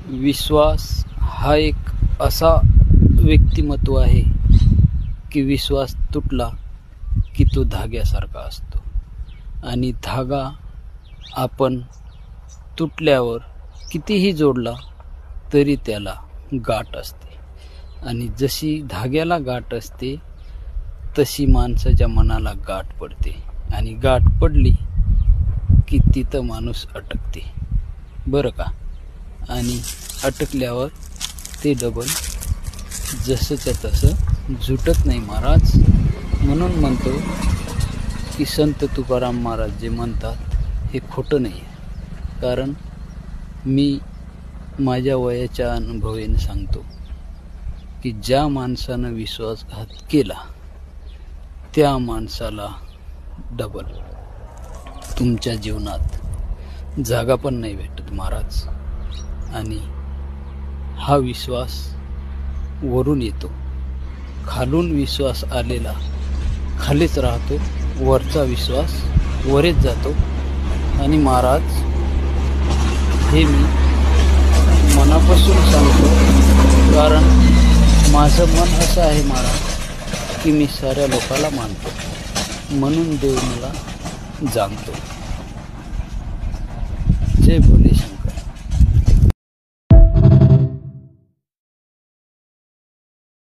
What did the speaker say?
विश्वास हा एक असा व्यक्तिमत्व आहे की विश्वास तुटला की तो धाग्यासारखा असतो आणि धागा आपण तुटल्यावर कितीही जोडला तरी त्याला गाठ असते आणि जशी धाग्याला गाठ असते तशी माणसाच्या मनाला गाठ पडते आणि गाठ पडली की तिथं माणूस अटकते बरं का. आणि अटकल्यावर ते डबल जसंच्या तसं झुटत नाही महाराज. म्हणून म्हणतो की संत तुकाराम महाराज जे म्हणतात हे खोटं नाही आहे. कारण मी माझ्या वयाच्या अनुभवाने सांगतो की ज्या माणसानं विश्वासघात केला त्या माणसाला डबल तुमच्या जीवनात जागा पण नाही भेटत महाराज. आणि हा विश्वास वरून येतो, खालून विश्वास आलेला खालीच राहतो, वरचा विश्वास वरेच जातो. आणि महाराज हे मी मनापासून सांगतो कारण माझं मन असं आहे महाराज की मी साऱ्या लोकाला मानतो म्हणून देव मला जाणतो. जय भोले.